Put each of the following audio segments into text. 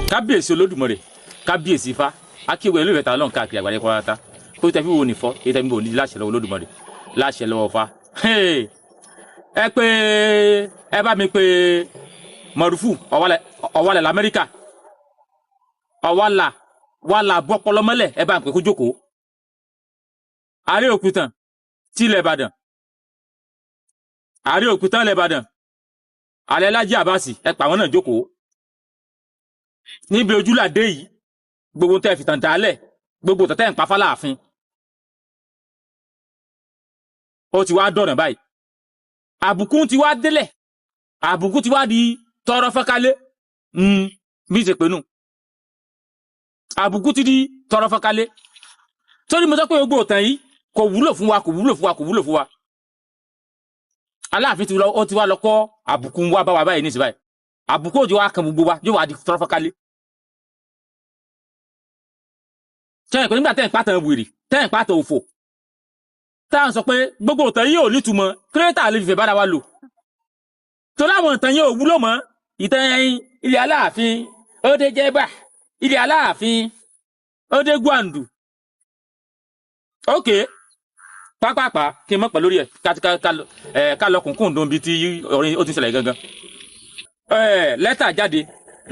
kábíyèsí Olódùmarè kábíyèsí Ifá akéwì ẹlú ìfẹta Ọlọ́run káàkiri àgbáyé pátá kó tẹ fi wo nìfọ kí tẹ fi wo ní láṣẹ lọ́wọ́ Olódùmarè láṣẹ lọ́wọ́ Ifá. ẹ pé ẹ bá mi pé Mọ̀rúfù ọ̀wálẹ̀ l'Amẹ́ríkà ọ̀wálà bọ́pọlọmọ́lẹ̀ ẹ bá ń pè kó jókòó. Ààrẹ Òkútàn tí ilẹ̀ Ìbàdàn Ààrẹ Òkútàn ilẹ̀ Ìbàdàn Ààrẹ Lájí Àbáàsì ẹ pa àwọn náà jókòó. Níbi ojúlàdé yìí gbogbo tẹ́ fi tàn dálẹ̀ gbogbo tẹ́ ń pa fáláàfin ó ti wá dọ̀nà báyìí. Àbùkù ti wá délẹ̀ àbùkù ti wá di tọrọ fọ́kálé bí ṣe pé nù àbùkù ti di tọrọ fọ́kálé torí mo sọ pé gbogbo òtàn yìí kò wúlò fún wa. Aláàfin ti wá lọ kọ́ àbùkù wá bá wa báyìí ní ìsìn báyìí àbùkù òjò wa kan gbogbo wa yóò wá di tọrọ fọ́kálé. Ṣé nígbà tẹ́ ń pàtàn wèrè tẹ́ ń pàtàn òfò tá à ń sọ pé gbogbo òtàn yìí ò nítumọ̀ kírẹ́tà lè fìfẹ́ bára wa lò torí àwọn ìtàn yìí ò wúlò mọ́. Ìtàn ilé Aláàfin ó dé Jẹ́bà ilé Aláàfin ó dé Gwandu. Ok pápápá kí n mọ̀ pẹ̀ lórí ẹ̀ ká lọ kùnkùn dùn bí tí orin ó ti ń ṣẹlẹ̀ gangan. Lẹ́tà jáde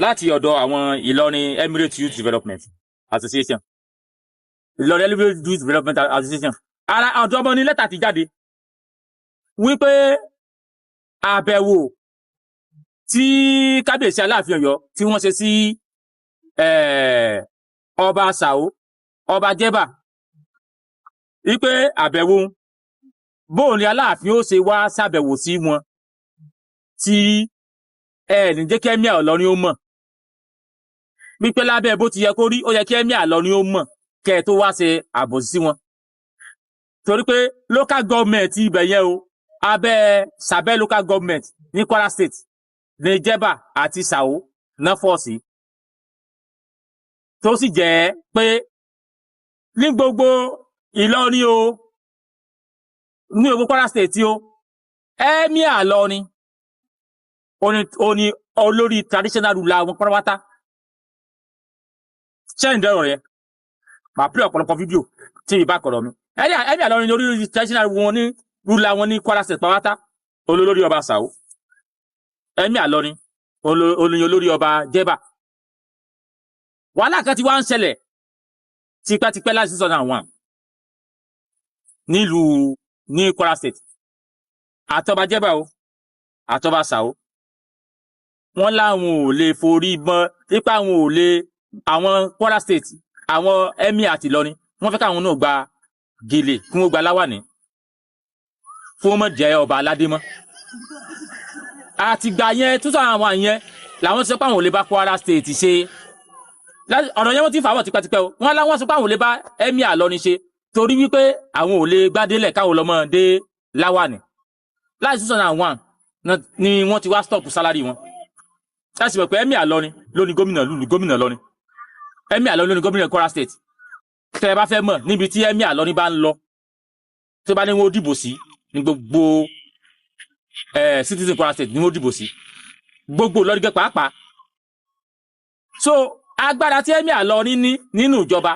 láti ọ̀dọ̀ àwọn Ìlọrin Emirates Youth Development Association Ìlọrin Emirates Youth Development Association ara ọ̀dọ̀ ọmọ ní lẹ́tà ti jáde wípé àbẹ̀wò tí kábíyèsí Aláàfin Ọ̀yọ́ tí wọ́n ṣe sí ọba Ṣàó ọba Jẹ́bà wípé àbẹ̀wò bóun ni Aláàfin ó ṣe wá ṣàbẹ̀wò sí wọn tí ní jẹ́ kí Emir Ìlọrin ó mọ̀ wípé lábẹ́ bó ti yẹ kó rí ó yẹ kí Emir Ìlọrin ó mọ̀ kẹ́ tó wá ṣe àbòsí sí wọn torí pé local government ibẹ̀ yẹn o abẹ́ Sàbẹ́ local government ní Kwara State ní Jẹ́bà àti Ṣàó náà fọ́ọ̀sì tó sì jẹ́ pé ní gbogbo Ìlọrin o ní gbogbo Kwara State o Emir Ìlọrin ó ní olórí traditional ruler wọn pátápátá. Ṣé ń dẹ́rọ̀ yẹn màá pè ọ̀pọ̀lọpọ̀ fídíò tí ìbá kọ̀rọ̀ mi. Emir Ìlọrin ní olórí traditional wọn ní ruler wọn ní Kwara State pátápátá olórí ọba Ṣàó. Emir Ìlọrin olórí ọba Jẹ́bà. Wàhálà kan ti wá ń ṣẹlẹ̀ tipẹ́tipẹ́ láti 2001 nílùú ní Kwara State àtọba Jẹ́bà o àtọba Ṣàó wọ́n láwọn ò lè forí bọ́n nípa àwọn Kwara State àwọn Emir àti Ìlọrin wọ́n fẹ́ káwọn náà gba gèlè kí wọ́n gba láwàní fún ọmọ jẹ́ ọba aládé mọ́. Àtìgbà yẹn 2001 yẹn làwọn ti sọ pé àwọn ò lè bá Kwara State ṣe ọ̀nà yẹn wọ́n ti fàwọ̀ tipẹ́tipẹ́ o wọ́n láwọn sọ pé àwọn ò lè bá Emir Ìlọrin ṣe torí wípé àwọn ò lè gbádélẹ̀ káwọn lọ́mọ dé láwàní. Láti 2001 ni wọ́n ti wá stop salary wọn. Láti mọ̀ pé Emir Ìlọrin ló ní gómìnà Ìlọrin Emir Ìlọrin ló ní gómìnà Kwara State. Tẹ́ ẹ bá fẹ́ mọ̀ níbi tí Emir Ìlọrin bá ń lọ tó bá ní wọ́n dìbò sí ní gbogbo citizen Kwara State ní wọ́n dìbò sí gbogbo Ìlọrin gẹ́ pàápàá. So agbára tí Emir Ìlọrin ní nínú ìjọba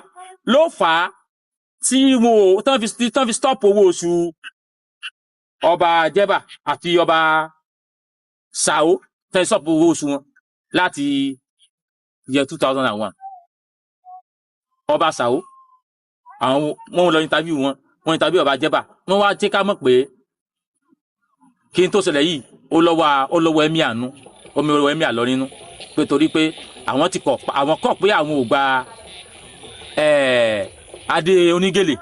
ló fà á tí tán fi stop owó oṣù ọba Jẹ́bà àti ọba Ṣàó tán stop owó oṣù wọn láti year 2001. Ọba Ṣàó àwọn wọn lọ interview wọn interview ọba Jẹ́bà wọ́n wá jẹ́ ká mọ̀ pé kí n tó ṣẹlẹ̀ yìí ó lọ́wọ́ Emir àánú omi ọwọ́ Emir Ìlọrin nú pé torí pé àwọn kọ̀ pé àwọn ò gba adé onígèlè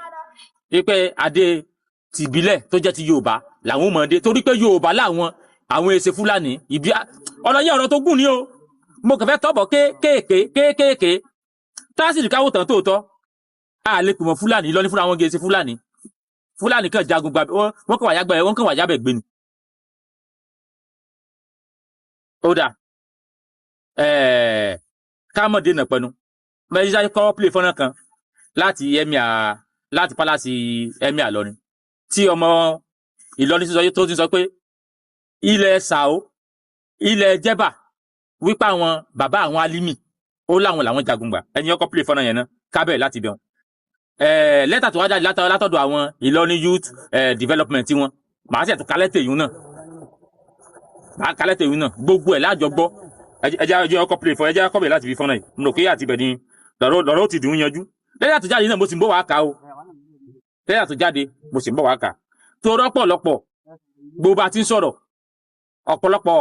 wípé adé tìbílẹ̀ tó jẹ́ ti Yorùbá làwọn ò mọ̀ dé torí pé Yorùbá àwọn èsè Fúlàní ìbí ọ̀rọ̀ yẹn ọ̀rọ̀ tó gùn ní o mo kàn fẹ́ tọ́bọ̀ kéékèèké tásìrì káwò tán tóòtọ́ a lè pè mọ́ Fúlàní Ìlọrin fúnra wọn gèsè Fúlàní kan jagun gbàgbé wọ́n kàn wà yábẹ̀ gbé ni. Ó dà kámọ̀dé nà pẹ̀nu mẹ́jísá kọ́ play fọ́nà kan láti pálásì Emir Ìlọrin tí ọmọ Ìlọrin tó ti sọ pé ilẹ̀ Ṣàó ilẹ̀ Jẹ́bà wípé àwọn bàbá àwọn Alimi ó láwọn làwọn jagun gbà ẹni ọkọ play fọ́nà yẹn náà kábẹ̀ láti bẹ̀ wọn. Lẹ́tà tó wá jáde látọ̀dọ̀ àwọn Ìlọrin youth development wọn màá sì ẹ̀tún kálẹ́tẹ̀ yìí náà gbogbo ẹ̀ láàjọ gbọ́ ẹjẹ́ ọkọ play fọ́ ẹjẹ́ ọkọ bẹ̀ láti fi fọ́nà yìí mo rò pé àti bẹ̀ ni lọ́rọ̀ ó ti dùn yanjú. Lẹ́tà tó jáde náà mo sì ń bọ̀ wá kà o lẹ́tà tó jáde mo sì ń bọ̀ wá kà tó rọ́pọ̀lọpọ̀ gbogbo àti ń sọ̀rọ̀ ọ̀pọ̀lọpọ̀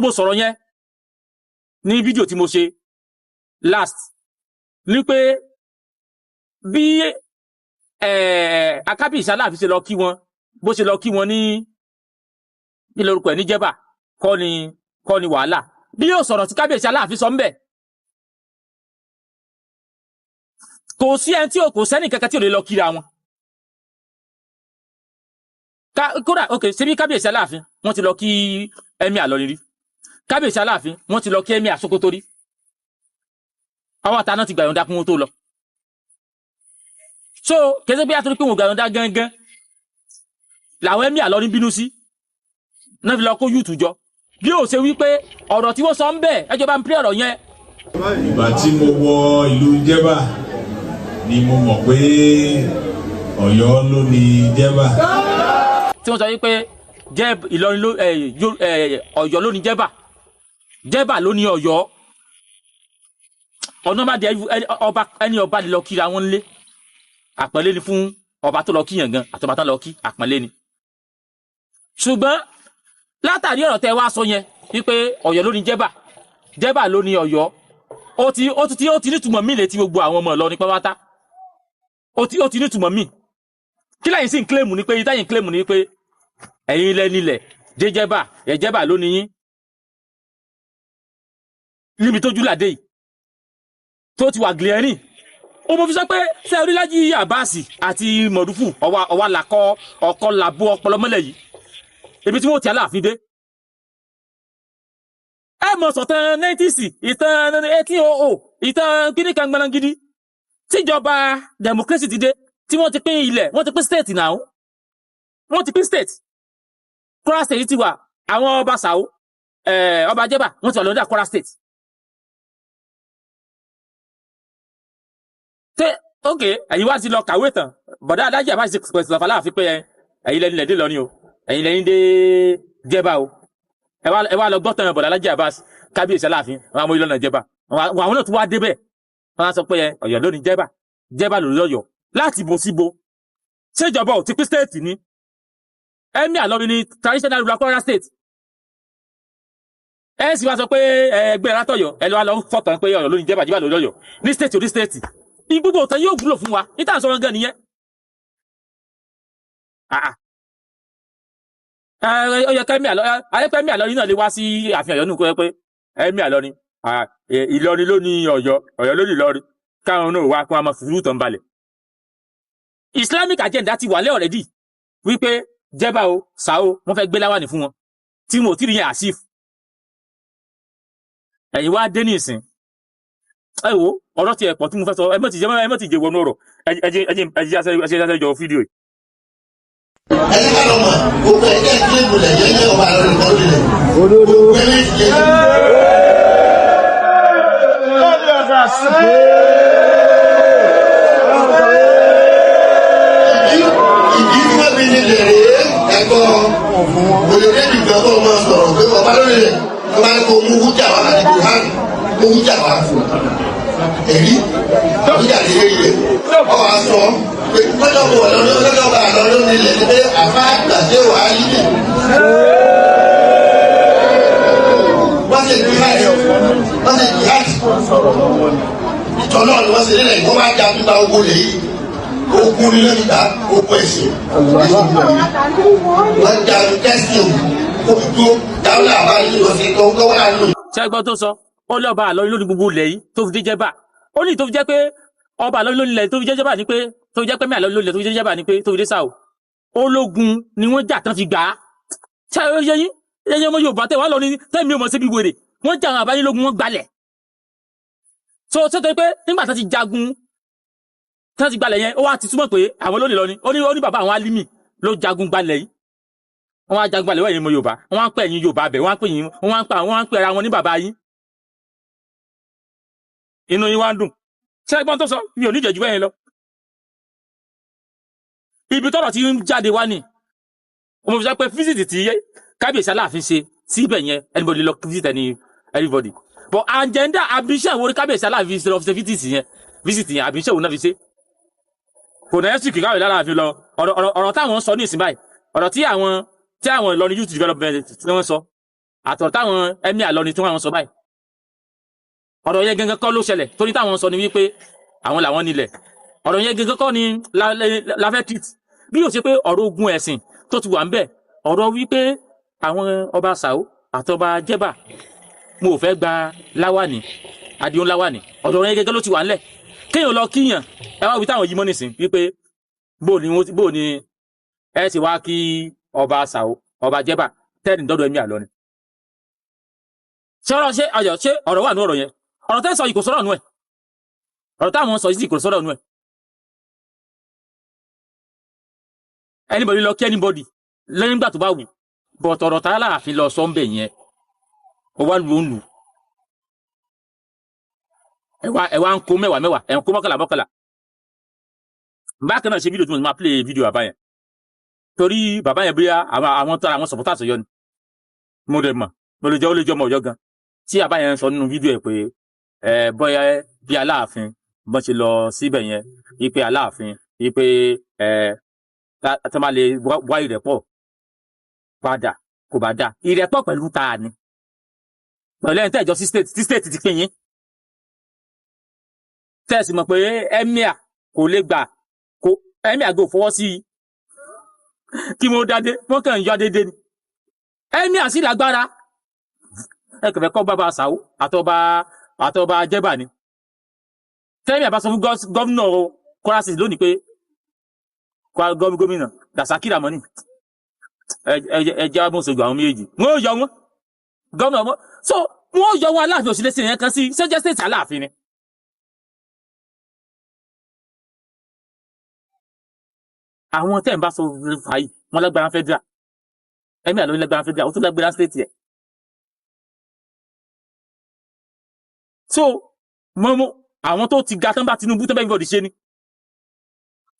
mo sọ̀rọ̀ yẹn ní fídíò tí mo ṣe last ní pé bí Akábíyèsí Aláàfin ṣe lọ kí wọn bó ṣe lọ kí wọn ní lórúkọ ẹ̀ ní Jẹ́bà kọ́ ni wàhálà bí yóò sọ̀rọ̀ tí Kábíyèsí Aláàfin sọ ń bẹ̀ kò sí ẹni tí kò sẹ́ni kankan tí ò lè lọ kíra wọn kódà ok ṣe bí Kábíyèsí Aláàfin wọ́n ti lọ kí Emir Ìlọrin rí Kábíyèsí Aláàfin wọ́n ti lọ kí Emir Sókótó rí àwọn àtàná ti gbà yọ̀ǹda kún wọn tó lọ so kẹsẹ́ bí àtúntò pé wọn gbà yọ̀ǹda gangan làwọn Emir Ìlọrin bínú sí náà fi lọ kó yúùtù jọ bí ó ṣe wípé ọ̀rọ̀ tí wọ́n sọ ń bẹ̀ ẹjọ́ bá ń pè ọ̀rọ̀ yẹn. ìgbà tí mo wọ ìlú Jẹ́bà ni mo mọ̀ pé Ọ̀yọ́ ló ní Jẹ́bà. tí wọ́n sọ wípé Ìlọrin Ọ̀yọ́ ló ní Jẹ́bà Jẹ́bà ló ní Ọ̀yọ́ ọ̀nà má dé ọba ẹni ọba lè lọ kíra wọn lé àpọ́nlé ni fún ọba tó lọ kíyàn gan àtọba tó lọ kí àpọ́nlé ni. ṣùgbọ́n látàrí ọ̀rọ̀ tẹ́ wá sọ yẹn wípé Ọ̀yọ́ ló ní Jẹ́bà Jẹ́bà ló ní Ọ̀yọ́ ó ti nítumọ̀ mí létí gbogbo àwọn ọmọ Ìlọrin pátá ó ti nítumọ̀ mí kí lẹ́yìn sí ń kílèmù ni pé ìtẹ́yìn kílèmù ni pé ẹ̀yin ilẹ̀ nílẹ̀ dé Jẹ́bà Jẹ́bà ló ní yín níbi tójú làdé yìí tó ti wà glaring ó mo fi sọ pé ṣé orílẹ̀-èdè Àbáàsì àti Mọ̀rúfù ọwà làkọ ọkọ làbó ọpọlọ mọ́lẹ̀ yìí ibi tí wọ́n ti Aláàfin dé ẹ mọ̀ sọ̀tàn 90s ìtàn 1800 ìtàn kíní kan gbanagidi tíjọba democracy ti dé tí wọ́n ti pín ilẹ̀ wọ́n ti pín state náà wọ́n ti pín state Kwara state ti wà àwọn ọba Sàó ọba Jẹ́bà wọ́n ti wà lọ́dọ̀ Kwara state. ok ẹ̀yin wá ti lọ kàwé tán bọ̀dá Aláàjì Àbáàsì pẹ̀sì lọ́fà Aláàfin pé ẹ̀yin lẹ́ni lẹ́dí lọ ni o ẹ̀yin lẹ́ni dé Jẹ́bà o ẹ wá lọ gbọ́ tán bọ̀dá Aláàjì Àbáàsì Kábíyèsí Aláàfin àwọn ọmọ ìlọ́nà Jẹ́bà àwọn náà tún wá débẹ̀ wọ́n á sọ pé Ọ̀yọ́ ló ní Jẹ́bà lórí Ọ̀yọ́ láti bo síbo ṣèjọba ò ti pín state ni Emir Ìlọrin ní traditional ruler Kwara state ẹ sì wá sọ pé ẹgbẹ́ látọ̀yọ́ ẹ lọ́wọ́ lọ fọ̀tàn pé Ọ̀yọ́ ló ní Jẹ́bà lórí Ọ̀yọ́ ní state orí state gbogbo ọ̀tàn yóò wúlò fún wa níta sọ̀rọ̀ gan nìyẹn. ó yẹ kẹ́mi Emir Ìlọrin náà lè wá sí ààfin Ọ̀yọ́ nù kó yẹ pé Emir Ìlọrin Ìlọrin ló ní Ọ̀yọ́ ló ní Ìlọrin káwọn náà wá kó wọn máa fìrú tán balẹ̀. Islamic agenda ti wà lẹ́ already wípé Jẹ́bà o Sàó wọ́n fẹ́ gbé láwàní fún wọn tí mo ò tí ì yẹn àsìf ẹ̀yin wá dé ní ìsìn ẹ wo ọ̀rọ̀ ti ẹ̀pọ̀ tí mo fẹ́ sọ ẹ mọ̀ ti jẹ wọnú ọ̀rọ̀ ẹjẹ́ jọ fídíò yìí. ẹni ká lọ mọ̀ gbogbo ẹgbẹ́ ìdílé ìbùlẹ̀ yẹ́yẹ́ ọba lórí ìkọ́ lílẹ̀. òdodo ìdí fún mi ní lè rèé ẹ̀gbọ́n òyìnbó ìgbà kọ́ ọmọ sọ̀rọ̀ pé ọba lórí rẹ̀ ọba ní kò mú wújà wá àti buhari mú wújà wá fún èyí wújà lè rí rẹ̀ ọ wá sọ pé lọ́jọ́ bọ̀ lọ́jọ́ bá lọ́jọ́ nílẹ̀ ní pé àfa àgbàdé wà á yílẹ̀. wọ́n ṣe jihad ìtọ́ náà ni wọ́n ṣe nílẹ̀ ìwọ́n máa jà nípa ogun lè yí ogun ní lẹ́yìnká ogun ẹ̀sìn wọ́n jà kẹ́sì òkú dáwọ́lá àbáyé lọ́sẹ̀ tó ń kọ́ wọ́n lò. ṣé ẹgbọ́n tó sọ ó lé ọba Ìlọrin lórí gbogbo ilẹ̀ yìí tó fi dé Jẹ́bà ó ní tó fi jẹ́ pé ọba Ìlọrin lórí ilẹ̀ tó fi jẹ́ Jẹ́bà ni pé tó fi jẹ́ pé Emir Ìlọrin lórí ilẹ̀ tó fi jẹ́ Jẹ́bà ni pé tó fi dé Sàó ológun ni wọ́n jà tán fi gbà á ṣé ẹyẹ ọmọ Yorùbá tẹ̀ wá lọ ní tẹ́mi ọmọ síbi wèrè wọ́n jà àwọn àbáyé lógun wọ́n gbalẹ̀ so tó pé nígbà tán ti jagun tán ti gbalẹ̀ yẹn ó wá ti túmọ̀ pé àwọn lónìí lọ ni ó ní bàbá àwọn Álímì ló jagun gbalẹ̀ yìí wọ́n á jagun gbalẹ̀ wọ́n ẹ̀yin ọmọ Yorùbá wọ́n á pè ẹ̀yin Yorùbá bẹ̀ wọ́n á pè ara wọn ní bàbá yín inú yín wá ń dùn ṣé ẹgbọ́n tó sọ mi ò ní ìjẹ́jú bẹ́yẹn lọ ibi tọ́rọ̀ tí ń jáde wá ní mo fi sọ pé fíṣítì tí kábíyèsí aláàfin ṣe síbẹ̀ yẹn anybody lọ visit anybody but agenda ambition wo kábíyèsí aláàfin ṣe lọ fi ṣe visit yẹn ambition wo náà fi ṣe kò náà sì kíkàwé láàfin lọ ọ̀rọ̀ táwọn sọ ní ìsìn báyìí ọ̀rọ̀ tí àwọn Ìlọrin youth development tí wọ́n sọ àtọ̀rọ̀ táwọn emir Ìlọrin tí wọ́n sọ báyìí ọ̀rọ̀ yẹn gangan kọ́ ló ṣẹlẹ̀ torí táwọn sọ ni wípé àwọn làwọn nílẹ̀ ọ̀rọ̀ yẹn gangan kọ́ ni la fẹ́ treat bí yóò ṣe pé ọ̀rọ̀ ogun ẹ̀sìn tó ti wà ń bẹ̀ ọ̀rọ̀ wípé àwọn ọba Sàó àtọba Jẹ́bà mo ò fẹ́ gba láwàní adìyún láwàní ọ̀rọ̀ yẹn gangan ló ti wà ńlẹ̀ kéèyàn lọ kíyàn ẹ wá wí táwọn yìí mọ́ nísìn wípé bó ni ẹ ti wá kí ọba Sàó ọba Jẹ́bà tẹ́ẹ̀nì dọ́dọ̀ ẹ̀mí àlọ́ ni ṣé ọ̀rọ̀ wà ní ọ̀rọ̀ yẹn ọ̀rọ̀ tẹ́ sọ yìí kò sọ̀rọ̀ nù ẹ̀ ọ̀rọ̀ táwọn sọ yìí kò sọ̀rọ̀ nù ẹ̀ anybody lọ kí anybody lẹ́yìn ìgbà tó bá wù but ọ̀rọ̀ tá láàfin lọ sọ ń bẹ̀ yẹn ó wá lù ó ń lù ẹ̀wà ń kó mẹ́wàá ẹ̀ ń kó mọ́kànlá bákan náà ṣe fídíò tí mo máa play fídíò bàbá yẹn torí bàbá yẹn bóyá àwọn tọ́ra àwọn supporters Ọ̀yọ́ ni mo dẹ̀ mọ̀ mo lè jẹ́ ó lè jẹ́ ọmọ Ọ̀yọ́ gan tí bàbá yẹn sọ nínú fídíò ẹ̀ pé bóyá bí Aláàfin bọ́n ṣe lọ síbẹ̀ yẹn wípé Aláàfin wípé tó máa lè wá ìrẹ́pọ̀ padà kò bá dà ìrẹ́pọ̀ pẹ̀lú ta ni pẹ̀lú ẹni tẹ́jọ sí state ti pín yín tẹ́sí mọ̀ pé emir kò lè gbà kó emir gò fọwọ́ sí i kí mo dáadé wọ́n kàn ń yọ déédéé ni emir sì lágbára ẹ kẹfẹ́ kọ́ bàbá Sàó àtọba Jẹ́bà ni tẹ́lẹ̀ bá sọ fún gómìnà Kwara State lónìí pé gómìnà Dasaki Ramoni ẹjẹ́ mọ́sọ̀gbọ̀ àwọn méjèèjì wọ́n yọ wọn gómìnà wọn so wọ́n yọ wọn Aláàfin òsìlẹ̀ sí ẹ̀yẹn kan sí sẹ́jẹ́ state Aláàfin ni àwọn tẹ́ ń bá sọ fàáyì wọn lágbára federal ẹ̀mí àlọ́ lágbára federal ó tún lágbára state yẹ so mọ́mọ́ àwọn tó ti ga tán bá Tinubu tán bá everybody ṣe ni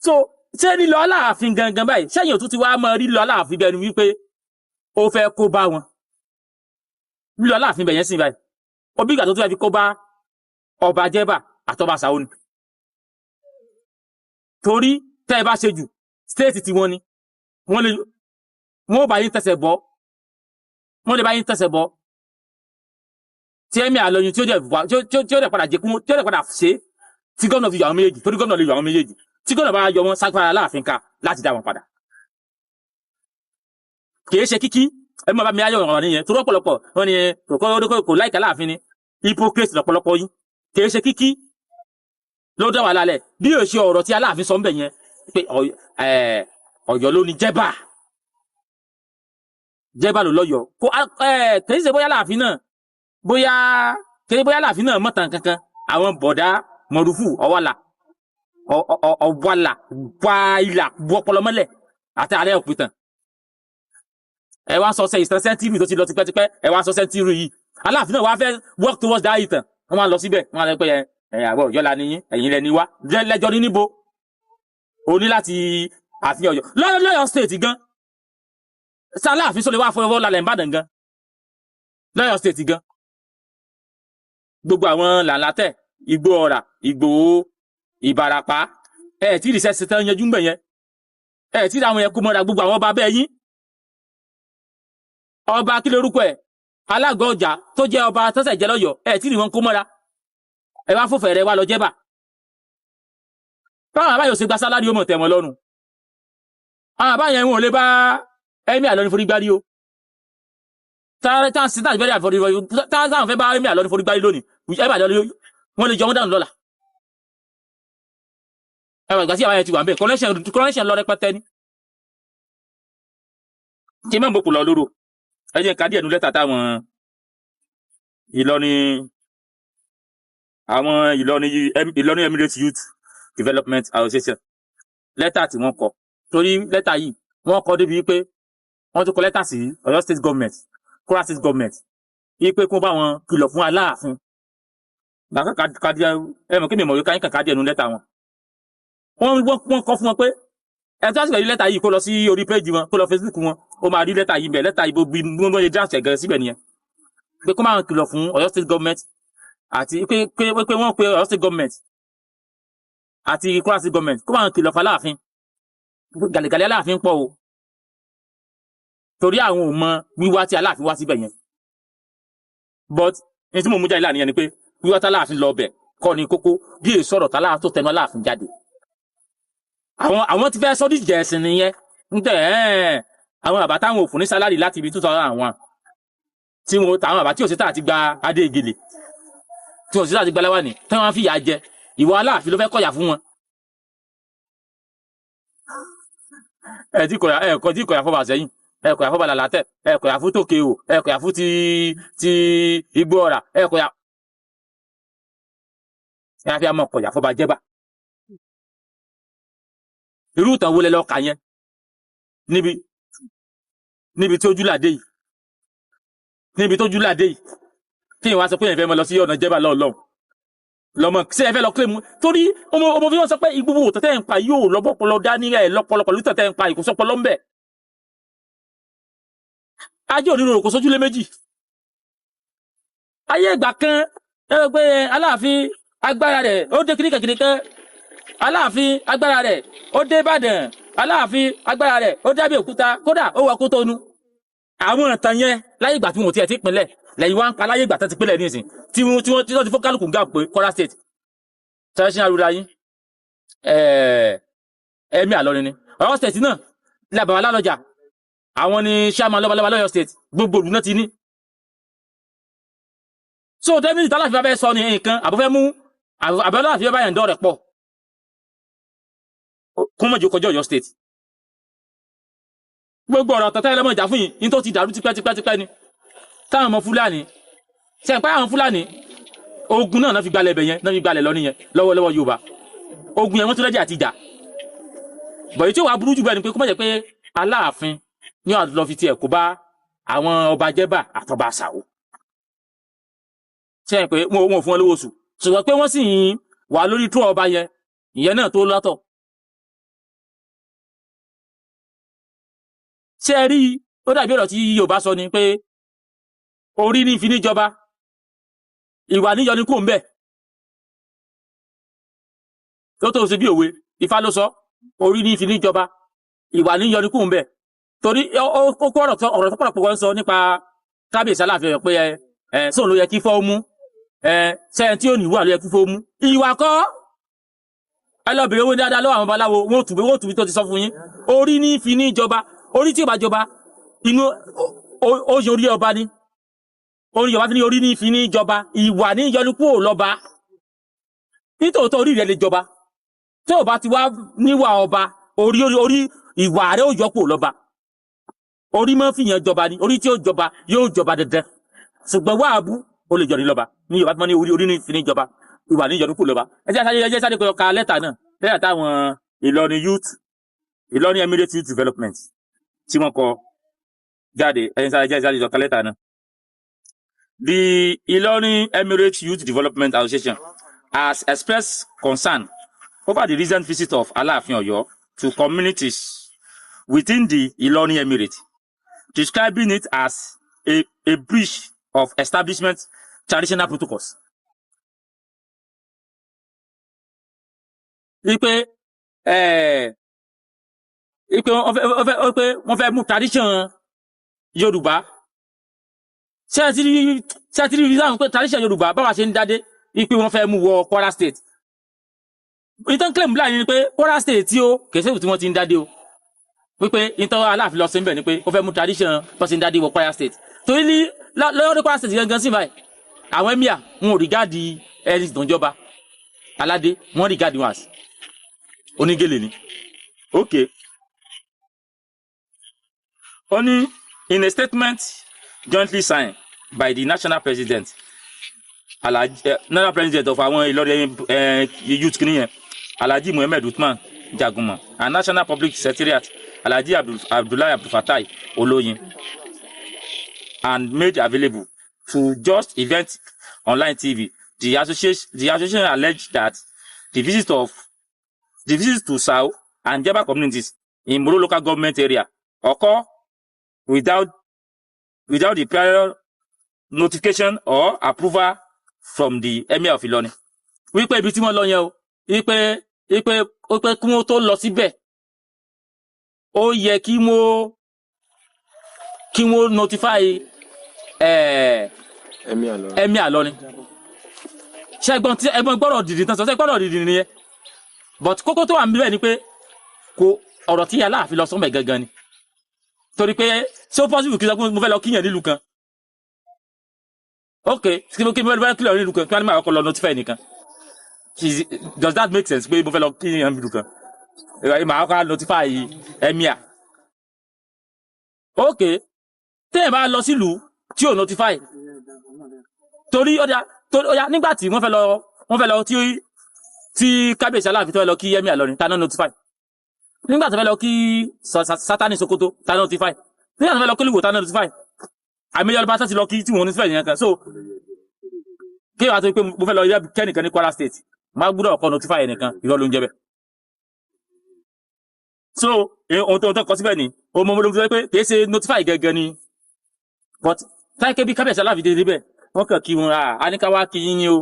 so ṣé lílọ Aláàfin gangan báyìí ṣẹ́yìn ò tún ti wá mọ lílọ Aláàfin bẹnu wípé ó fẹ́ kó bá wọn lílọ Aláàfin bẹ̀yẹn sí báyìí òbí ìgbà tó tún fẹ́ fi kó bá ọba Jẹ́bà àtọba Sàó ni torí tẹ́ ẹ bá ṣe jù stéètì tí wọ́n ni wọ́n bá yín tẹ̀sẹ̀ bọ́ wọ́n lè bá yín tẹ̀sẹ̀ bọ́ tí ẹ̀mí àlọ́yìn tí ó dẹ̀ padà jẹ́kún tí ó dẹ̀ padà ṣe tí gómìnà fi yọ àwọn méjèèjì torí gómìnà lè yọ àwọn méjèèjì tí gómìnà bá yọ wọn ságbára Aláàfin ká láti dá wọn padà kìí ṣe kíkí ẹ mọ̀ bá mi ayọ̀ ọ̀rọ̀ nìyẹn torí ọ̀pọ̀lọpọ̀ wọn ni kò láìka Aláàfin ni hypocrite lọ́pọ̀lọpọ̀ yín kìí ṣe kíkí ló dá wà lálẹ́ bí yóò ṣe ọ̀rọ̀ tí Aláàfin sọ ń bẹ̀ yẹn pé Ọ̀yọ́ ló ní Jẹ́bà ló lọ́yọ̀ kìí ṣe bóyá Aláàfin náà bóyá Aláàfin náà mọ̀tàn kankan àwọn bọ̀dá mọ̀rúfù ọ̀wàlà wàìlà wọ́pọlọmọ́lẹ̀ àti ààrẹ òpìtàn ẹ wá sọ sẹ́ńtírì tó ti lọ tipẹ́tipẹ́ ẹ wá sọ sẹ́ńtírì yìí Aláàfin náà wá fẹ́ work towards that ìtàn wọ́n máa lọ síbẹ̀ wọ́n máa lọ pé àbọ̀ Ọ̀yọ́ la níyìn ẹ̀yin lẹ́ni wá lẹ́jọ́ ní níbo o ní láti àfihàn Ọ̀yọ́ lọ́yọ̀ state gan Aláàfin sọ lè wá fọwọ́ lálẹ́ Ìbàdàn gan lọ́yọ̀ state gan gbogbo àwọn làǹlàtẹ̀ Igbó Ọ̀rà Ìgbòho Ìbàràpá tí ìrìsẹ́ ṣe tán yanjú ń bẹ̀ yẹn tí àwọn yẹn kó mọ́ra gbogbo àwọn ọba bẹ́ẹ̀ yín ọba kí lórúkọ ẹ̀ Alága Ọjà tó jẹ́ ọba tọ́sẹ̀ jẹ́ lọ́yọ̀ tí ìrìn wọn kó mọ́ra ẹ wá fòfẹ̀ rẹ wá lọ Jẹ́bà báwọn àbáyọ̀ ṣe gba sálárì ó mọ̀ tẹ̀ wọ́n lọ́rùn àwọn àbáyẹ̀ wọn ò lè bá ẹ̀mí Ìlọrin forí gbárí o táwọn fẹ́ bá ẹ̀mí Ìlọrin forí gbárí lónìí ẹ̀mí Ìlọrin wọ́n lè jọ wọ́n dànù lọ́la ẹwà ìgbà tí àwọn ẹ̀yẹ ti wà ń bẹ̀ connection lọ rẹpẹtẹ ní kí mẹ́ mọ́kù lọ lóró ẹjẹ́ ká díẹ̀ nú lẹ́tà táwọn Ìlọrin Emirates Youth Development Association lẹ́tà tí wọ́n kọ torí lẹ́tà yìí wọ́n kọ débi wípé wọ́n tún kọ lẹ́tà sí Ọ̀yọ́ State Government Kwara State Government wípé kó bá wọn kìlọ̀ fún Aláàfin bàbá kàdí ẹ mọ̀ kí mi mọ̀ wípé káyín kàdí ẹnu lẹ́tà wọn. wọ́n kọ́ fún wọn pé ẹ tó àṣìkò rí lẹ́tà yìí kó lọ sí orí péjì wọn kó lọ Facebook wọn ó máa rí lẹ́tà yìí bẹ̀ lẹ́tà yìí bó ṣe draft ẹ̀gẹ́ síbẹ̀ nìyẹn pé kó máa kìlọ̀ fún Ọ̀yọ́ state government àti pé wọ́n pe Ọ̀yọ́ state government àti Kwara state government kó máa kìlọ̀ fún Aláàfin gàlẹ́gàlẹ́ Aláàfin pọ̀ o torí àwọn ò mọ wíwá tí Aláàfin wá síbẹ̀ yẹn but ní tí mo mú jáde láàrin yẹn ni pé wíwá tí Aláàfin lọ bẹ̀ kọ́ ni kókó bí èso ọ̀rọ̀ tí Aláàfin tó tẹnu Aláàfin jáde àwọn ti fẹ́ sọ́dí jẹ̀sìn nìyẹn ń tẹ̀ àwọn bàbá táwọn òfin ní sálárì láti ibi 2001 tí wọn táwọn bàbá tí ò sí tà àti gba adé ìgèlè tí ò sí tà àti gba láwàní tí wọn fi yà jẹ ìwọ Aláàfin ló fẹ́ kọ̀yà fún wọn. ẹ tí kọ̀yà fọba sẹ́yìn ẹ kọ̀yà fọba làlátẹ̀ ẹ kọ̀yà fún tòkè o ẹ kọ̀yà fún ti igbó ọ̀rà ẹ kọ̀yà ẹ fi àmọ́ kọ̀yà fọba jẹ́bà. irú ìtàn wo lẹ lọ kà yẹn níbi tí ojú làdé yìí níbi tó ojú làdé yìí kí n wá sọ pé yẹn fẹ́ mọ lọ sí ọ̀nà jẹ́bà lọ́ọ̀lọ́ọ̀ lọmọ ṣé ẹ fẹ́ lọ kílèmù torí ọmọ fi wọn sọ pé ìgbówó tẹtẹ ń pa yóò lọbọpọlọ dání ẹ lọpọlọpọ ló tẹtẹ ń pa ìkósọpọlọ ń bẹ ajé òní rò kó sójúlé méjì ayé ìgbà kan ẹ pé Aláàfin agbára rẹ̀ ó dé kìnìkan Aláàfin agbára rẹ̀ ó dé Ìbàdàn Aláàfin agbára rẹ̀ ó dé Abẹ́òkúta kódà ó wọ Kútọ̀nù àwọn ìtàn yẹn láyé ìgbà tí wọn ò tiẹ̀ ti pinlẹ̀ lẹ́yìn wá ń pa láyé ìgbà tó ti pinlẹ̀ nísìn tí wọ́n ti fọ́ kálukú gà pé Kwara State traditional ruler yín ẹ̀mí àlọ́rin ni Ọ̀yọ́ State náà làbàbà lálọ́jà àwọn ni chairman lọ́balọ́ba lọ́yọ́ State gbogbo òlù náà ti ní. so david tálàfin bá fẹ́ sọ ní nǹkan àbúfẹ́ mú àbẹ́lá àfihàn báyẹn dọ́ rẹ̀ pọ̀ kún mọ̀jọ kọjọ́ Ọ̀yọ́ State gbogbo ọ̀rọ̀ tọ́tẹ́ ẹlẹ́mọ̀ ìjà fún yìí ní tó ti dàrú tipẹ́tipẹ́ ni táwọn ọmọ Fúlàní ṣe ń pa àwọn Fúlàní ogun náà fi gbalẹ̀ ẹ̀bẹ̀ yẹn náà fi gbalẹ̀ lọ nìyẹn lọ́wọ́lọ́wọ́ Yorùbá ogun yẹn wọ́n tún rẹ́dí àti ìjà bọ̀yì tí ó wà burú jù bẹ́ẹ̀ ni pé kó má jẹ́ pé Aláàfin ní ọ̀dọ́ lọ fi tiẹ̀ kó bá àwọn ọba Jẹ́bà àtọba Àṣàwò ṣe ń pé wọn ò fún wọn lówó oṣù ṣùgbọ́n pé wọ́n sì ń wà lórí tó ọba yẹn ìyẹn náà tó lọ́tọ̀ ṣe rí ó dàbí ọ̀rọ̀ tí Yorùbá sọ ni pé orí ní fi níjọba ìwà níyọ ní kò ń bẹ tó tó ṣe bí òwe Ifá ló sọ orí ní fi níjọba ìwà níyọ ní kò ń bẹ torí ó kó ọ̀rọ̀ tó pọ̀lọpọ̀ ń sọ nípa Kábíyèsí Aláàfin pé sóun ló yẹ kí fọ́ mú sẹ́yìn tí ò ní wà ló yẹ kí fọ́ mú ìwà kọ́ ẹ lọ bèrè owó dáadáa lọ́wọ́ àwọn babaláwo wọn ò tùbí tó ti sọ fún yín orí ní fi níjọba orí tí ò bá jọba inú ó ṣe orí ọba ni orí ìjọba ní orí ní fi ní jọba ìwà ní yọnukú ò lọ́ba nítòótọ́ orí rẹ̀ lè jọba tí ò bá ti wá níwà ọba orí ìwà rẹ̀ ò yọkú ò lọ́ba orí mọ́ fìyàn jọba ni orí tí ó jọba yóò jọba dandan ṣùgbọ́n wà á bú ó lè jọ ní lọ́ba ní Yorùbá tí wọ́n ní orí ní fi ní jọba ìwà ní yọnukú ò lọ́ba ẹjẹ́ sáré kọ́ ka lẹ́tà náà lẹ́tà táwọn Ìlọrin Emirate Youth Development tí wọ́n kọ jáde ẹjẹ́ sáré kọ́ ka lẹ́tà náà. The Ilorin Emirate Youth Development Association has expressed concern over the recent visit of Aláàfin Ọ̀yọ́ to communities within the Ilorin Emirate, describing it as a breach of establishment traditional protocols. Ipe wọ́n fẹ́ mú tradition Yorùbá ṣé ẹ ti rí ìdáhùn pé tradition Yorùbá báwa ṣe ń dádé ipe wọ́n fẹ́ mú wọ Kwara State ìtàn claim láàrin ni pé Kwara State tí ó kèsè tí wọ́n ti ń dádé o wípé ìtàn Aláàfin lọ sí níbẹ̀ ni pé ó fẹ́ mú tradition bọ́ sí ń dádé wọ Kwara State torí lọ́wọ́ Kwara State gangan sí báyìí àwọn emir wọn ò rí gáàdì ẹni tó ń jọba aládé wọ́n rí gáàdì wọn àti onígèlè ni okay ó ní in a statement jointly signed by the national president national president of àwọn Ìlọrin youth kìnìyàn Alhaji Muhammed Uthman Jagunmo and national public secretariat Alhaji Abdullahi Abdulfatai Oloyin and made available to Just Event Online TV the association alleged that the visit to Sao and Jeba communities in Moro local government area occur without the prior notification or approval from the Emir of Ilorin. Wípé ibi tí wọ́n lọ yẹn o, wípé kí wọ́n tó lọ síbẹ̀, ó yẹ kí wọ́n notify Emir Ilorin. Ṣé ẹgbọ́n gbọ́dọ̀ dìdì tán sọ, ṣé gbọ́dọ̀ dìdì nìyẹn? But kókó tó wà níbẹ̀ ni pé kò ọ̀rọ̀ tí Aláàfin lọ sọ́mọ̀ gangan ni. Torí pé ṣé ó possible kí n sọ pé mo fẹ́ lọ kíyàn nílùú kan? Okay, kí mo fẹ́ kíyàn nílùú kan, kí wọ́n ní máa kọ́ lọ notify nìkan. Does that make sense pé mo fẹ́ lọ kíyàn nílùú kan? Màá kọ́ notify Emir. Okay, téèyàn bá lọ sílùú tí ò notify. Torí ọ̀dà nígbà tí wọ́n fẹ́ lọ tí kábíyèsí Aláàfin tó fẹ́ lọ kí Emir Ìlọrin ta náà notify. Nígbà tó fẹ́ lọ kí Sátánì Sokoto ta náà notify. Nígbà tó fẹ́ lọ kí Olúwo ta náà notify. Àmì Yorùbá tó ti lọ kí tí wọ́n notify yẹn kan. So kí wàá tó pé mo fẹ́ lọ ilé kẹ́nìkan ní Kwara State máa gbúdọ̀ ọkọ̀ notify ẹnìkan irọ́ ló ń jẹ́ bẹ́ẹ̀. So ohun tó kọ síbẹ̀ ni ọmọ mo ló ń sọ pé kì í ṣe notify gẹ́gẹ́ ni but táìkẹ́ bí kábíyèsí Aláàfin dé débẹ̀ wọ́n kàn kí wọn àníkáwá kí yín ni o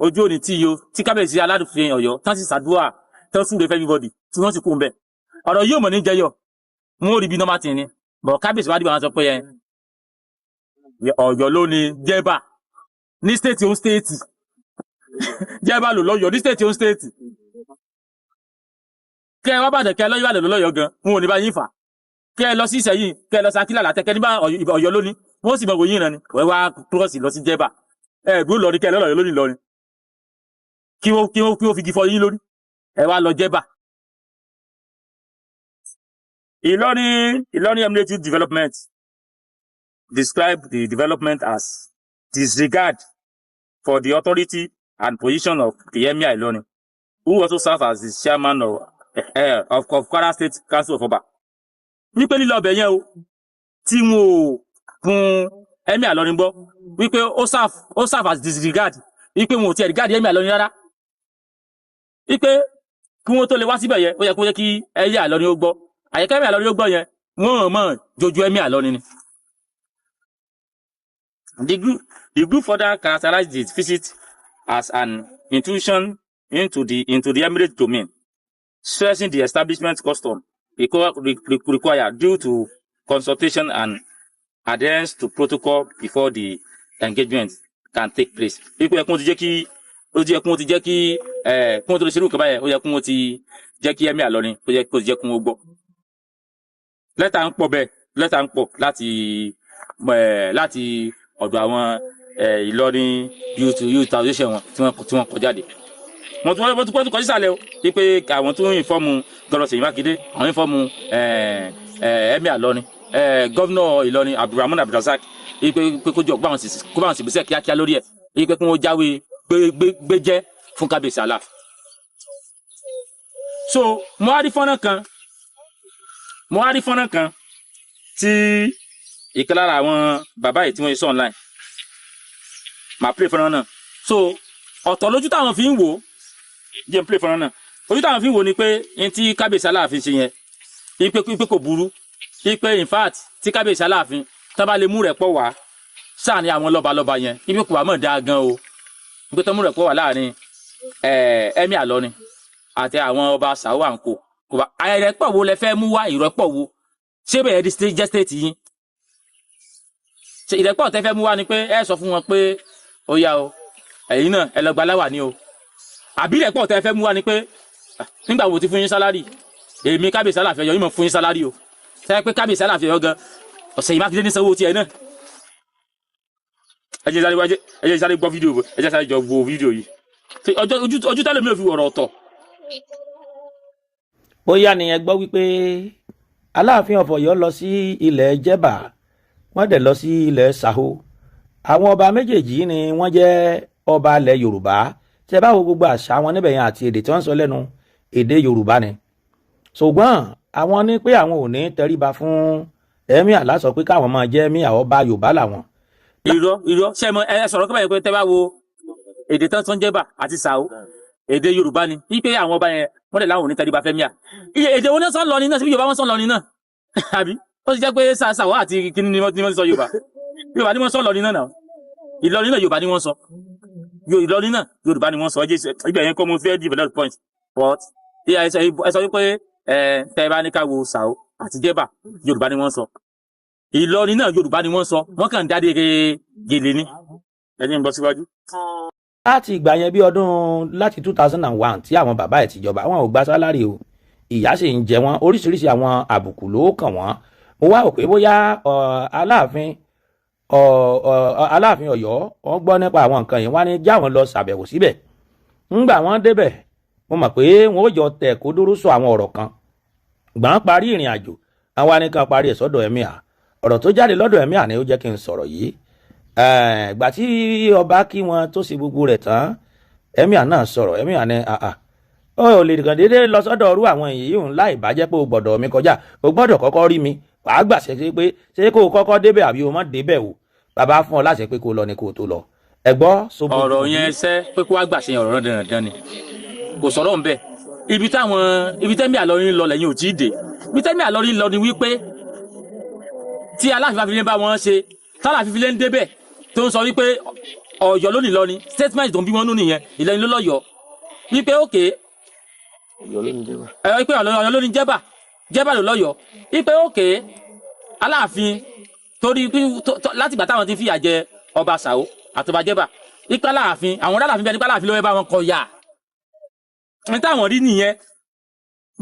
ojú òní tí yín o tí kábíyèsí Aláàfin Ọ̀yọ́ tán sì ṣàdúrà tán sùn lè fẹ́ everybody tí wọ́n sì kú ń bẹ̀. Ọ̀rọ̀ yóò mọ̀ ní jẹyọ wọn ò rí bí nọ́mà tì ní bọ̀ kábíyèsí wá dìbò àwọn sọ pé Ọ̀yọ́ ló ní Jẹ́bà ní state on state Jẹ́bà ló lọ́yọ̀ ní state on state kẹ́ ẹ wá bàdàn kẹ́ ẹ lọ́yọ̀ àdàn lọ́yọ̀ gan wọn ò ní bá yín fà kẹ́ ẹ lọ sí Ìṣẹ̀yìn kẹ́ ẹ lọ sí Akílà látẹ̀kẹ́ níbà Ọ̀yọ́ lónìí wọ́n sì mọ̀ wòyìn ìran ni wọ́n wá kúrọ́ọ̀sì lọ sí Jẹ́bà dúró lọ ní kẹ́ ẹ lọ́yọ̀ lónìí lọ ni kí wọ́n fi gifọ yín lórí ẹ wá lọ Jẹ́bà. Ìlọrin Emirate Development describe the development as disregard for the authority and position of the Emir Ilorin, who also serves as the chairman of Kwara State Council of Oba. Wípé lílọ ọbẹ̀ yẹn o tí wọn ò fún Emir Ilorin gbọ́ wípé ó serve as disregard wípé wọn ò tiẹ̀ regard Emir Ilorin rárá wípé kí wọ́n tó lè wá síbẹ̀ yẹn ó yẹ kí Emir Ilorin ó gbọ́ àyẹ̀kẹ́ Emir Ilorin ó gbọ́ yẹn wọ́n mọ̀ jojú Emir Ilorin ni. The group further characterized its visit as an intrusion into the Emirate domain, stressing the establishment custom required due to consultation and adherence to protocol before the engagement can take place. Ipò ẹ̀kún ti jẹ́ kí kún tó lè ṣerú nǹkan báyẹn ó yẹ kún ti jẹ́ kí Emir Ìlọrin ó yẹ kó ti jẹ́ kún ó gbọ́. Lẹ́tà ń pọ̀ bẹ́ẹ̀ lẹ́tà ń pọ̀ láti ọ̀dọ̀ àwọn Ìlọrin youth association wọn tí wọ́n kọ jáde. Wọ́n tún kọjú sàlẹ̀ o wípé àwọn tó ń ìfọ́ọ̀mù gọ́dọ̀ Ṣèyí Mákindé àwọn ìfọ́ọ̀mù Emir Ìlọrin gọ́vnọ̀ Ìlọrin Abdulrahman Abdulrasaq wípé kó jọ kó bá wọn sì gbèsè kíákíá lórí ẹ̀ wípé kí wọ́n jáwé gbéjẹ́ fún kábíyèsí Aláàfin. So mo wá rí fọ́nrán kan tí ìkan lára àwọn bàbá yìí tí wọ́n ṣe sọ online máa play fọ́nrán náà. So ọ̀tọ̀ lójú táwọn fi ń wò jẹ́ n play fọ́nrán náà ojú táwọn fi ń wò ni pé n tí kábíyèsí Aláàfin ṣe yẹn ipe kò burú ipe in fact tí kábíyèsí Aláàfin tán bá lè mú rẹ̀ pọ̀ wá sáà ní àwọn lọ́balọ́ba yẹn ibi kò wá mọ̀ dáa gan o ipe tán mú rẹ̀ pọ̀ wá láàrin Emir Ìlọrin àti àwọn ọba Sàó àǹkó kò bá àìrẹ́pọ̀ wo lẹ fẹ́ mú wá ìrẹ́pọ̀ wo ṣé bẹ́ẹ̀ jẹ́ state yín ìrẹ́pọ̀ tẹ́ fẹ́ mú wá ni pé ẹ sọ fún wọn pé ó yá o ẹ̀yin náà ẹ lọ gba láwà ní o àbí ìrẹ́pọ̀ tẹ́ fẹ́ mú wá ni pé nígbà wo ti fún yín sálárì èmi kábíyèsí Aláàfin Ọ̀yọ́ yín mọ̀ fún yín sálárì o ṣe pé kábíyèsí Aláàfin Ọ̀yọ́ gan Ṣèyí Mákindé ní sanwó tiẹ̀ náà ẹ jẹ́ sáré gbọ́ fídíò ẹ jẹ́ sáré jọ wo fídíò yìí ojú tẹ́lẹ̀ mi ò fi ọ̀rọ̀ ọ̀tọ̀. bóyá ni ẹ gbọ́ wípé Aláàfin of Ọ̀yọ́ lọ sí ilẹ̀ Jẹ́bà wọ́n dẹ̀ lọ sí ilẹ̀ Sàó àwọn ọba méjèèjì ni wọ́n jẹ́ ọba ilẹ̀ Yorùbá tẹ́ bá wo gbogbo àṣà wọn níbẹ̀ yẹn àti èdè tí wọ́n ń sọ lẹ́nu èdè Yorùbá ni ṣùgbọ́n àwọn ní pé àwọn ò ní tẹríba fún Emir sọ pé káwọn máa jẹ́ Emir ọba Yorùbá làwọn. irọ́ ṣe mọ ẹ sọ̀rọ̀ kí báyìí pé tẹ́ bá wo èdè tán tán jẹ́bà àti sàó èdè Yorùbá ni wípé àwọn ọba yẹn wọ́n lè láwọn onítẹríba fẹ́míà iye èdè wọn náà sọ lọ ní náà síbi Yorùbá wọn sọ lọ ní náà àbí ó ti jẹ́ pé sàwọ́ àti kíní ni wọ́n sọ Yorùbá ni wọ́n sọ lọ ní náà Ìlọrin náà Yorùbá ni wọ́n sọ Ìlọrin náà Yorùbá ni wọ́n sọ ibẹ̀ yẹn kọ́ mo fẹ́ develop point but ẹ sọ wípé tẹ́ bá ní ká wo sàó àti jẹ́bà Yorùbá ni wọ́n sọ Ìlọrin náà Yorùbá ni wọ́n sọ wọ́n kàn dáadé gèlè ní ẹni ń bọ́ síwájú. láti ìgbà yẹn bí ọdún láti 2001 tí àwọn bàbá ẹ̀ ti jọba àwọn ò gba sálárì o ìyà sì ń jẹ wọ́n oríṣiríṣi àwọn àbùkù ló kàn wọ́n mo wá rò pé bóyá Aláàfin Ọ̀yọ́ wọ́n gbọ́ nípa àwọn nǹkan yìí wọ́n á ní jáwọn lọ ṣàbẹ̀wò síbẹ̀ ńgbà wọ́n débẹ̀ mo mọ̀ pé wọ́n ó jọ tẹ̀ kó dúró sọ àwọn ọ̀rọ̀ kan gbọ́n parí ìrìn àjò àwọn anìkan parí ẹ̀ sọ́dọ̀ ẹ̀mí à ọ̀rọ̀ tó jáde lọ́dọ̀ ẹ̀mí à ni ó jẹ́ kí n sọ̀rọ̀ yìí ìgbà tí ọba kí wọn tó ṣe gbogbo rẹ̀ tán ẹ̀mí à náà sọ̀rọ̀ ẹ̀mí à ní ó lè kàn déédéé lọ sọ́dọ̀ ọrú àwọn èyí òun láì bá jẹ́ pé o gbọ́dọ̀ mi kọjá o gbọ́dọ̀ kọ́kọ́ rí mi wàá gbà ṣe pé ṣé kó o kọ́kọ́ débẹ̀ àbí o má débẹ̀ o bàbá fún ọ láṣẹ pé kó o lọ ni kó o tó lọ ẹ gbọ́. ọ̀rọ̀ yẹn ṣẹ́ pé kó wá gbà ṣe ọ̀rọ̀ náà dandan ni kò sọ̀rọ̀ ńbẹ̀ ibi tẹ́mi Àlọrin lọ lẹ́yìn ò tí ì dé ibi tẹ́mi Àlọrin lọ ni wípé tí Aláàfin Fáfilé bá wọn ṣe tálàfin Fífilé ń débẹ̀ tó ń sọ wípé Ọ̀yọ́ ló ní Ìlọrin statement tó ń bí wọn nú nìyẹn Ìlọrin ló lọ́yọ̀ọ́ wípé òkè wípé Ọ̀yọ́ ló ní jẹ́bà ló lọ́yọ̀ọ́ wípé òkè Aláàfin torí láti ìgbà táwọn ti fìyà jẹ ọba Sàó àtọba jẹ́bà wípé Aláàfin àwọn Aláàfin bẹ́ẹ̀ nípa Aláàfin ló fẹ́ bá wọn kọ yà ní táwọn rí nìyẹn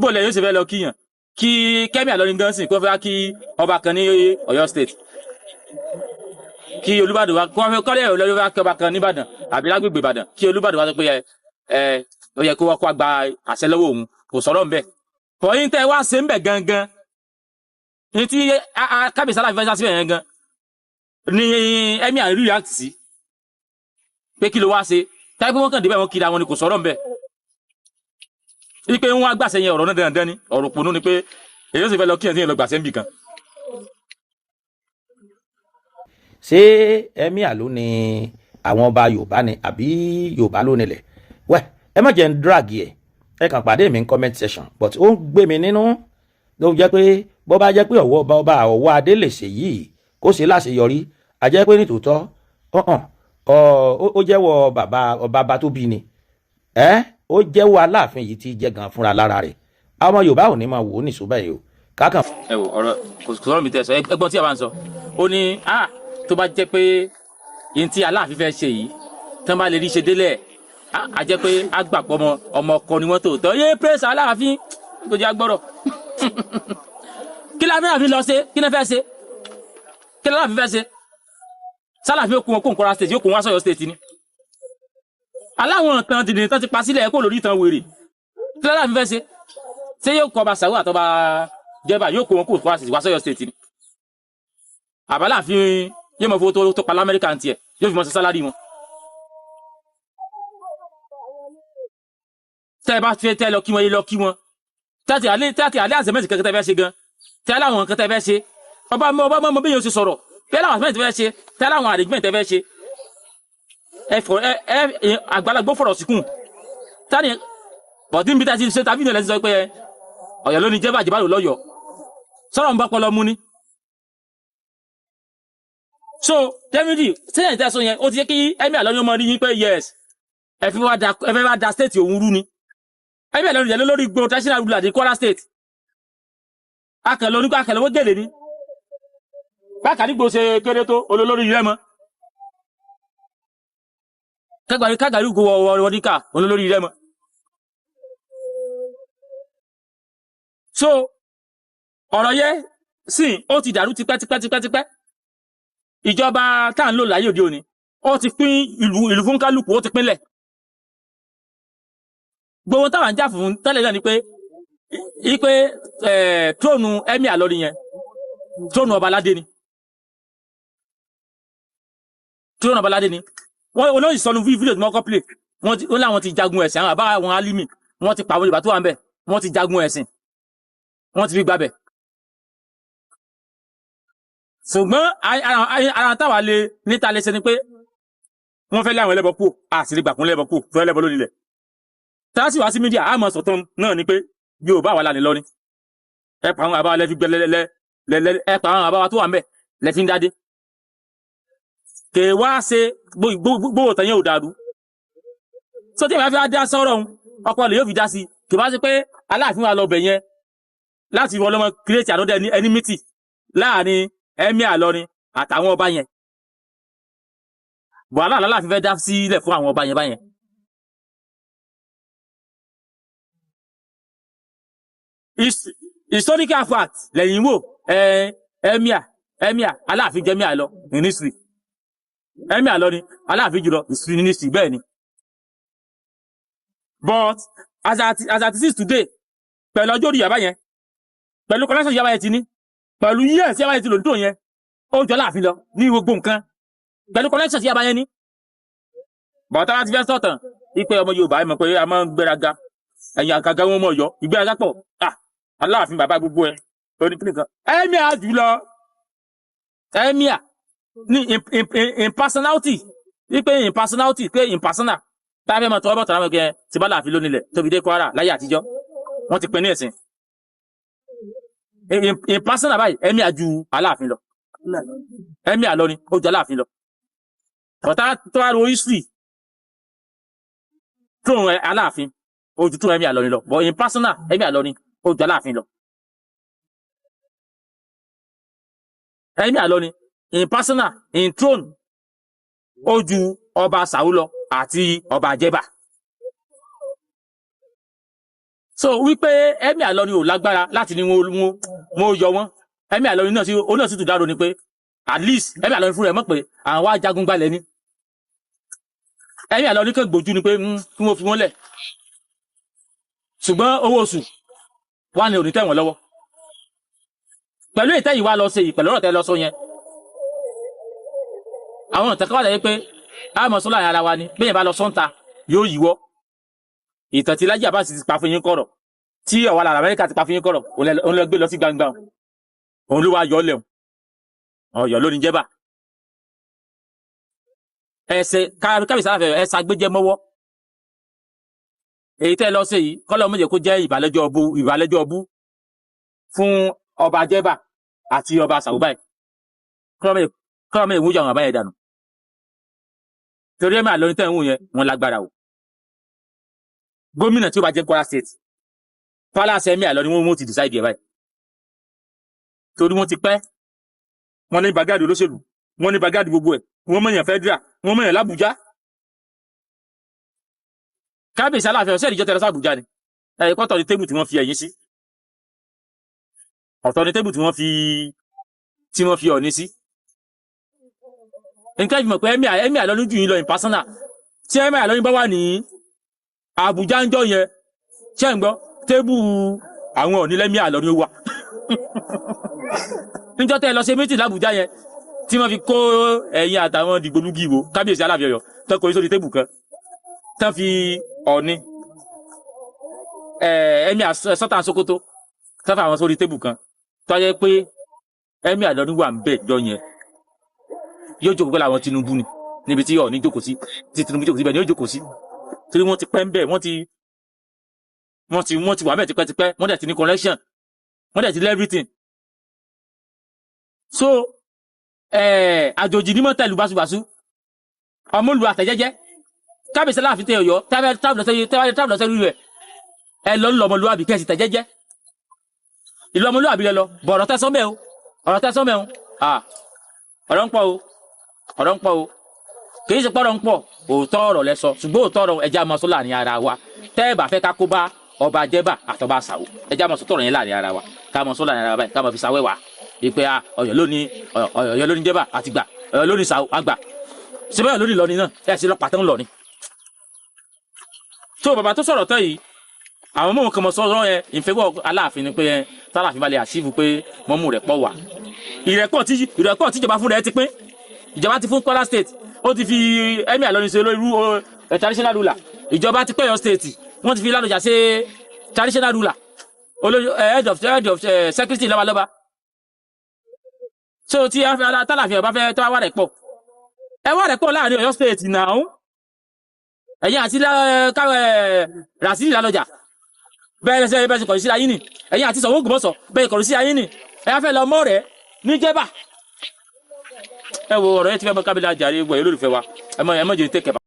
bó lẹ yóò ṣe fẹ́ lọ kíyàn kí Kẹ́mi Àlọrin gánṣin kó fẹ́ kí ọba kan ní Ọ̀yọ́ state kí Olúbàdàn wa kó fẹ́ kọ́lé Ọ̀yọ́ fẹ́ kí ọba kan ní Ìbàdàn àbí lágbègbè Ìbàdàn kí Olúbàdàn wa sọ pé ó yẹ kó wọ́n kó gba àṣẹ lọ́wọ́ òun kò sọ̀rọ̀ ńbẹ̀ fọyín tẹ́ wá ṣe ńbẹ̀ gangan ní tí kábíyèsí Aláàfin fẹ́ sá síbẹ̀ yẹn gan ni Emir react sí pé kí ló wá ṣe táyé pé wọ́n kàn débẹ̀ wọ́n kiri àwọn ni kò sọ̀rọ̀ ńbẹ̀ wípé wọn agbàṣẹ yẹn ọ̀rọ̀ náà dandan ni ọ̀rọ̀ pònú ni pé èyí ó sì fẹ́ lọ kíyàn tí yẹn lọ gbàṣẹ níbì kan. ṣé Emir ló ní àwọn ọba Yorùbá ni àbí Yorùbá ló nílẹ̀ wẹ́ ẹ má jẹ́ ń drag ẹ kàn pàdé mi ní comment section but ó ń gbé mi nínú ló jẹ́ pé bó bá jẹ́ pé ọwọ́ adé lè ṣe yìí kó ṣe láṣeyọrí a jẹ́ pé nítòótọ́ ó jẹ́wọ́ bàbá tó bí ni ó jẹ́wọ́ Aláàfin yìí ti jẹ́ gan fúnra lára rẹ̀ àwọn Yorùbá ò ní máa wò ó nìṣó báyìí o kákan. ẹ wò ọ̀rọ̀ kò sọ̀rọ̀ mi tẹ sọ ẹ̀gbọ́n tí a bá ń sọ ó ní tó bá jẹ́ pé yín tí Aláàfin fẹ́ ṣe yìí tán bá lè rí ṣe délẹ̀ a jẹ́ pé a gbà pọ̀ ọmọ ọkọ ni wọ́n tòótọ́ yé praise Aláàfin tó jẹ́ agbọ́rọ̀ kí Aláàfin lọ ṣe kí náà fẹ́ ṣe kí Aláàfin fẹ́ ṣe sálàfin ó kún wọn kó Kwara state yóò kún wọn sọ̀yọ́ state ni aláwọn nǹkan dìde tán ti pa sílẹ̀ kó lórí ìtàn wèrè tí Aláàfin fẹ́ ṣe yóò kọ́ ọba Sàó àtọba Jẹ́bà yóò kó wọn kó Kwara state wá sọ̀yọ́ state ni àbáláàfin yóò mọ fowó tó pa lamẹ́ríkà tiẹ̀ yóò fi mọ sí sálárì wọn. tẹ́ ẹ bá fẹ́ tẹ́ lọ kí wọn yé lọ kí wọn tẹ́tì alẹ́ àzẹ́mẹ́sì kẹ́kẹ́ tẹ́ fẹ́ ṣe gan tẹ́ láwọn nǹkan tẹ́ fẹ́ ṣe ọba mọ bí yóò ṣe sọ̀rọ̀ tẹ́ láwọn àzẹ́mẹ́sì tẹ́ fẹ́ ṣe tẹ́ láwọn àrègbè tẹ́ fẹ́ ṣe àgbàlagbó fọ̀rọ̀ síkùn tani bọ̀dí níbi tá a ti ṣe tàbí ìnìyàn lẹ́sìn sọ pé Ọ̀yọ́ ló ní Jẹ́bà Jẹ́bà ló lọ́yọ̀ọ́ sọ̀rọ̀ ń bá pọlọ mú ni. so dẹ́mídì sẹ́yìn tẹ́ sọ yẹn ó ti yẹ kí Emir Àlọrin ọmọ rí yín pé yes ẹ fẹ́ wá da state òun rú ni Emir Àlọrin yẹn lórí gbòòrò traditional ruler ní Kwara state akẹ́lẹ́ oníkó akẹ́lẹ́ owó gèlè ni bákàdígbò ṣe kéré tó olólórí rẹ mọ́ kágbàrí go wọ́díkà olólórí rẹ mọ́. so ọ̀rọ̀ yẹ sí ó ti dàrú tipẹ́tipẹ́ ìjọba tá à ń lò láyé òde òní ó ti pín ìlú fún kálukú ó ti pínlẹ̀ gbogbo táwọn jà fún tẹ́lẹ̀ náà ni pé tróònù Emir Àlọrin yẹn tróònù ọba aládé ni wọ́n olóyìn sọnù fídíò tí wọ́n kọ́ play wọ́n láwọn ti jagun ẹ̀sìn àwọn àbá àwọn alimi wọ́n ti pàwọn Yorùbá tó wà ń bẹ̀ wọ́n ti jagun ẹ̀sìn wọ́n ti fi gbàbẹ̀ ṣùgbọ́n ara táwa lè níta lè ṣe ni pé wọ́n fẹ́ lé àwọn ẹlẹ́bọ kú àṣírí gbà kún lẹ́bọ kú fẹ́ lẹ́bọ lónìí lẹ̀ tààsì wá sí mídíà àmọ́ sọ̀tàn náà ni pé yóò bá wà lánìí lọ ni ẹ pa àwọn àbáwá lẹ́fi gbẹ́lẹ́lẹ́ ẹ pa àwọn àbáwá tó wà ń bẹ̀ lẹ́fi ń dádé kè wá ṣe gbogbo tàn yẹn ò dàrú so tí ìbá fi dá sọ́rọ̀ ọ̀pọ̀ lè yóò fi dá sí kì bá sí pé Aláàfin wa lọ bẹ̀ yẹn láti wọ́n lọ́mọ create another enmity láàrin Emir Ìlọrin àtàwọn ọba yẹn wàhálà Aláàfin fẹ́ dá sílẹ̀ fún àwọn ọba yẹn báyẹn historical fact lẹ́yìn wò Emir Aláàfin jẹ́ Emir lọ in history Emir Ìlọrin Aláàfin jùlọ in history bẹ́ẹ̀ ni but as at is today pẹ̀lú ọjọ́ orí yàbá yẹn pẹ̀lú connection yàbá yẹn ti ní pẹ̀lú years yàbá yẹn ti lò ní tó yẹn ó jọ Aláàfin lọ ní gbogbo nǹkan pẹ̀lú connection yàbá yẹn ní bọ̀tá láti fẹ́ sọ̀tàn ipe ọmọ Yorùbá ẹ mọ̀ pé a máa ń gbéraga ẹ̀yìn àgàgà wọn mọ̀ yọ ìgbéraga pọ̀ Aláàfin bàbá gbogbo ẹ oníkìlì kan Emir jùlọ Emir ní in personality ipe in personality pé in personal tábẹ́ mọ̀ tọwọ́ bọ̀ tọ̀rọ̀ àwọn ẹgbẹ́ tí bá Aláàfin lónìí lẹ̀ tóbi dé Kwara láyé àtijọ́ wọ́n ti pín ní ẹ̀sìn in personal báyìí Emir ju Aláàfin lọ Emir Ìlọrin ó ju Aláàfin lọ ọ̀tá tó wá ro history tó ń Aláàfin ó ju tó Emir Ìlọrin lọ but in personal Emir Ìlọrin ó ju Aláàfin lọ Emir Ìlọrin in personal in throne ó ju ọba Ṣàó lọ àti ọba Jẹ́bà so wípé Emir Ìlọrin ò lágbára láti ní wọn yọ wọn Emir Ìlọrin náà sì tún dárò ni pé at least Emir Ìlọrin fún rẹ̀ mọ̀ pé àwọn wá jagun gbalẹ̀ ni Emir Ìlọrin kan gbójú ni pé kí wọ́n fi wọ́n lẹ̀ ṣùgbọ́n owó oṣù wà ní òní tẹ̀wọ̀n lọ́wọ́ pẹ̀lú ìtẹ́yìí wá lọ sí pẹ̀lú ọ̀rọ̀ tẹ́ lọ sọ yẹn àwọn ọ̀tẹ̀ kọ́wàá lẹ́yìn pé àmọ́ sọ́lá ara wa ni bẹ́yẹn bá lọ sọ́ńta yóò yíwọ́ ìtàn tí Lájí Abbas ti pa fún yín kọ̀rọ̀ tí ọ̀wà lára Amẹ́ríkà ti pa fún yín kọ̀rọ̀ òun lọ gbé lọ sí gbangba òun ló wá yọ lẹ́hùn ọ̀yọ́ lónìí Jẹ́bà ẹsẹ̀ kábíyèsí Aláàfin ẹsẹ̀ agbẹ́jẹ́ mọ́wọ́ èyí tẹ́ lọ sí yìí kọ́lọ́ méje kó jẹ́ ìbàlẹ́jọ́ ọbú fún ọba Jẹ́bà àti ọba Ṣàó báyìí kọ́lọ́ méje wújọ àwọn àbáyẹ dànù torí Emir Ìlọrin tẹ́ ń wù yẹn wọn lágbára o gómìnà tí ó bá jẹ́ Kwara State palace Emir Ìlọrin wọn ti decide ẹ̀ báyìí torí wọ́n ti pẹ́ wọ́n ní bagadi olóṣèlú wọ́n ní bagadi gbogbo ẹ̀ wọ́n mọ̀yàn federal wọ́n mọ̀yàn l'Àbújá kábíyèsí Aláàfin ọ̀sẹ̀ ìjọ tẹ̀lé s'Àbújá ni ẹ̀kọ́ tọ̀ ní tébù tí wọ́n fi ẹ̀yìn sí ọ̀tọ̀ ní tébù tí wọ́n fi Ọ̀ọ̀ni sí nǹkan ìfìmọ̀ pé Emir Ìlọrin jù yín lọ in personal tí Emir Ìlọrin bá wà ní Àbújá ń jọ yẹn ṣé ń gbọ́ tébù àwọn Ọ̀ọ̀ni l'Emir Ìlọrin wà níjọ́ tẹ́ lọ ṣe méjì l'Àbújá yẹn tí wọ́n fi kó ẹ̀yìn àtàwọn dìgbòlúgì ìwò kábíyèsí Aláàfin Ọ̀yọ́ tó kọ sórí tébù kan tán fi Ọ̀ọ̀ni Emir Sultan Sokoto tán fi àwọn sórí tébù kan tó yẹ pé Emir Ìlọrin wà ń bẹ̀ jọ yẹn yóò jókòó pẹ̀lú àwọn Tinubu ni níbi tí Ọ̀ọ̀ni jókòó sí tí Tinubu jókòó sí bẹ́ẹ̀ ni yóò jókòó sí torí wọ́n ti pẹ́ ń bẹ̀ wọ́n ti wà bẹ́ẹ̀ tipẹ́tipẹ́ wọ́n dẹ̀ ti ní connection wọ́n dẹ̀ ti lé everything so àjòjì ní mọ́tẹ́lù báṣubàṣu ọmọlù àtẹ̀jẹ́jẹ́ kábíyèsí Aláàfin tẹ Ọ̀yọ́ tẹ́wẹ́ tábìlì lọ́sẹ̀ rírẹ̀ ẹ lọ ńlọ ọmọlúwàbí kẹ́sì tẹ̀jẹ́jẹ́ ìlú ọmọlúwàbí lẹ lọ bọ̀ ọ̀rọ̀ tẹ́sánmẹ́ o ọ̀rọ̀ ń pọ̀ o kìí ṣe pọ́rọ̀ ń pọ̀ òótọ́ ọ̀rọ̀ lẹ sọ ṣùgbọ́n òótọ́ ọ̀rọ̀ ẹja máa sọ láàrin ara wa tẹ́ ẹ bá fẹ́ ká kó bá ọba Jẹ́bà àtọba Ṣàó ẹja máa sọ tọ̀rọ̀ yẹn láàrin ara wa ká máa sọ láàrin ara wa báyìí ká máa fi ṣàwẹ́ wá ìpè Ọ̀yọ́ lónìí Jẹ́bà àti gbà Ọ̀yọ́ lónìí Ṣàó àgbà síbẹ̀ Ọ̀yọ́ lónìí Ìlọrin náà ẹ̀ sí lọ́pàá tán lọ́rin. tó bàbá tó sọ̀rọ̀ tán yìí àwọn mọ̀mọ́ kan mọ̀ sọ́rọ́ yẹn ìfẹ́wọ́ Aláàfin ni pé yẹn tálàfin balẹ̀ àṣìfù pé mọ́mú rẹ̀ pọ̀ wà ìrẹ́pọ̀ tíjọba fún rẹ̀ ti pín ìjọba ti fún Kwara State ó ti fi Emir Ìlọrin ṣe olórí traditional ruler ìjọba ti pẹ́yọ state wọ́n ti fi Ládọjà ṣe traditional ruler olórí head of security lọ́balọ́ba so tí tálàfin ọba fẹ́ tó wà rẹ̀ pọ̀ ẹ wá rẹpọ láàrin Ọ̀yọ́ state náà ẹ̀yin àti Rasidi Lálọ́jà bẹ́ẹ̀ kọ̀rí síra yín ni ẹ̀yin àti Ṣàngó Ògbómọ̀ṣọ́ bẹ́ẹ̀ kọ̀rí síra yín ni ẹ fẹ́ lọ mọ́ rẹ̀ ní Jẹ́bà ẹ wo ọ̀rọ̀ yẹn ti fẹ́ mọ kábílà jàre gbọ̀ yẹn lólùfẹ́ wa ẹ mọ̀ jẹ́ tẹ́kẹ̀ bá.